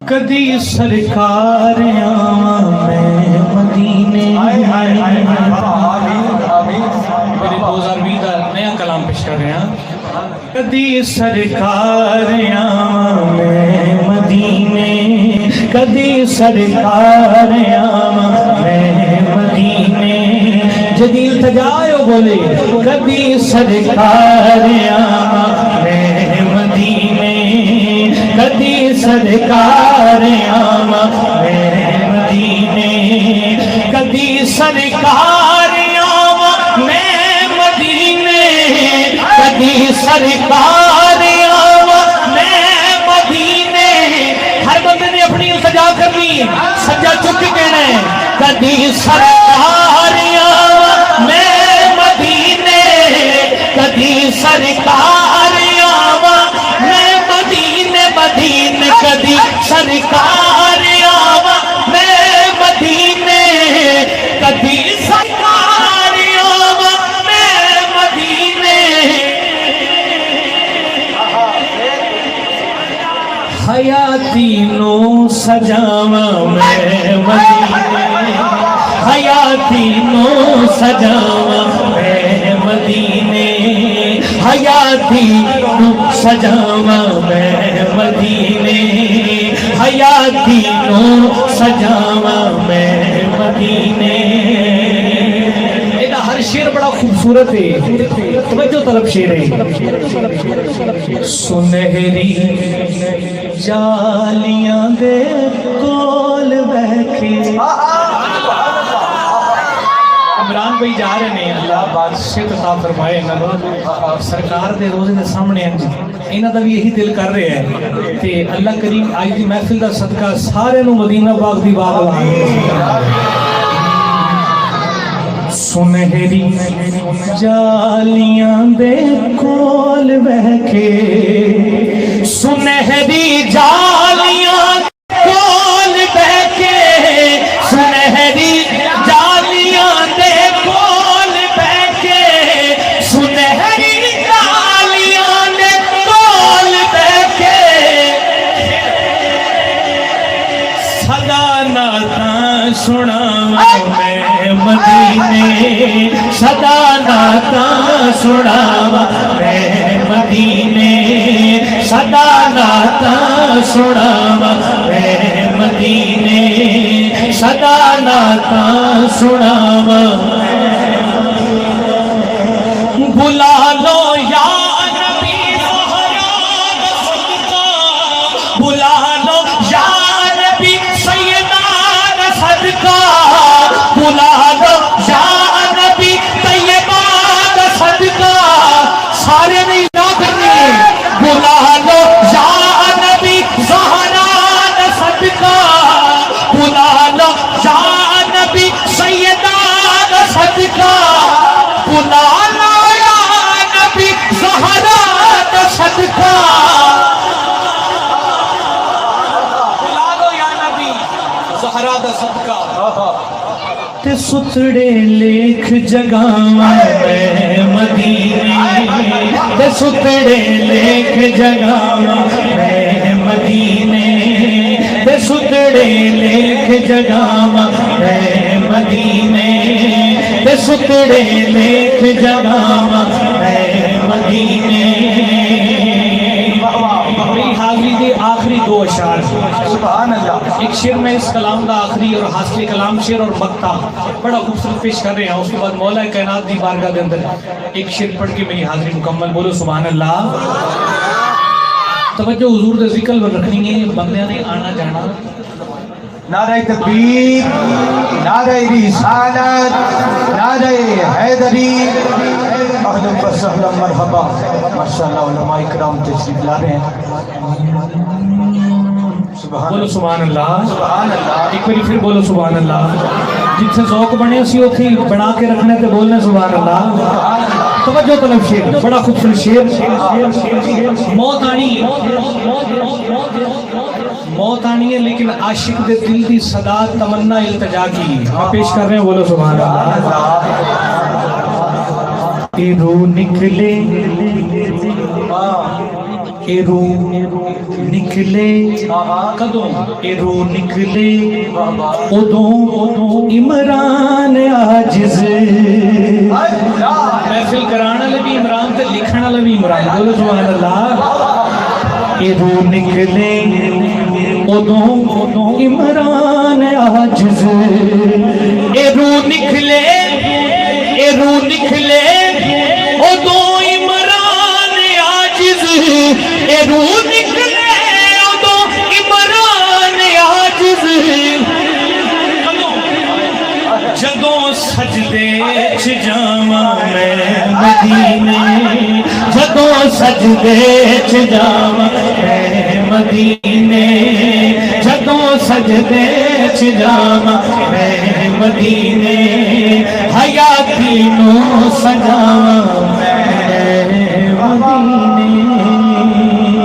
کدی سرکار آواں میں مدینے میرے 2020 کا نیا کلام پیش کر رہے ہیں. کدی سرکار آواں میں مدینے کدی سرکار آواں میں مدینے جدی التجائے بولے کدی سرکار آواں میں مدینے کدی سرکار آواں میں مدینے کدی سرکار آواں میں مدینے کدی سرکار آواں میں مدینے. ہر بندے نے اپنی التجا کرنی سجا چک کے کہنا ہے کدی سرکار آواں میں مدینے کدی سرکار آواں میں مدینے مدینے کدی سرکار آواں میں مدینے کدی سرکار آواں میں مدینے. حیاتی نو سجاواں میں مدینے حیاتی نو سجاواں میں مدینے حیاتی نو سجاواں میں مدینے حیاتی نو سجاواں میں مدینے. ہر شعر بڑا خوبصورت ہے. توجہ طلب شعر ہے. سنہری جالیاں دے کول بیٹھے عمران بھائی جا رہے ہیں اللہ بادشاہ عطا فرمائے سرکار دے روزے دے سامنے انہاں دا بھی یہی دل کر رہے ہیں تے اللہ کریم آج دی محفل دا صدقہ سارے نو مدینہ پاک دی بات لا. سنہری جالیاں دے کول بیٹھے سنہری جالیاں کول بیٹھے سنہری جالیاں دے کول بیٹھے سنہری جالیاں دے کول بیٹھے صدا نعتاں سناواں میں مدینے صدا نعتاں سناواں میں مدینے صدا نعتاں سناواں میں مدینے صدا نعتاں سناواں. بلا لو یا نبی زہرا دا صدقہ بلا لو یا نبی سیدہ دا صدقہ بلا لو یا نبی طیبہ دا صدقہ. سارے نہیں نہ کرنی بلا لو یا نبی زہرا دا صدقہ بلا لو یا نبی سیدہ دا صدقہ بلا لو یا نبی زہرا دا صدقہ بلا لو یا نبی زہرا دا صدقہ. تے ستڑے لکھ جگاواں میں مدینے تے ستڑے لکھ جگاواں میں مدینے تے ستڑے لکھ جگاواں میں مدینے تے ستڑے لکھ جگاواں میں مدینے. میری حاضری دے آخری دو اشعار سبحان اللہ. ایک شعر میں اس کلام دا آخری اور حاصل کلام شعر اور مقطع بڑا خوبصورت پیش کر رہے ہیں. اس کے بعد مولا کائنات دی بارگاہ کے اندر ایک شعر پڑھ کے میری حاضری مکمل. بولو سبحان اللہ. توجہ حضور دے ذکر پر رکھنی ہے. بندیاں نے آنا جانا نعرہ تکبیر نعرہ رسالت نعرہ حیدری اہلا و سہلا مرحبا. ماشاءاللہ علماء اکرام تشریف لا رہے ہیں. بولو سبحان اللہ. سبحان اللہ. ایک بار پھر بولو سبحان اللہ. جتنے ذوق بنے اسی اتھی بنا کے رکھنے تے بولنے سبحان اللہ. توجہ طلب شعر بڑا خوبصورت شعر. موت آنی موت آنی ہے لیکن عاشق دے دل دی صدا تمنا التجا کی میں پیش کر رہے ہیں. بولو سبحان اللہ. روح نکلے اے روح نکلے کدوں اے روح نکلے ادوں عمران عاجز محفل کرانا بھی عمران تے لکھنا بھی عمران بولو سبحان اللہ اے روح نکلے ادوں عمران عاجز اے روح نکلے ادوں عمران عاجز اے روح نکلے ادوں عمران عاجز جدوں سجدے چ جاواں میں مدینے جدوں سجدے چ جاواں میں مدینے جدوں سجدے چ جاواں میں مدینے حیاتی نو سجاواں میں مدینے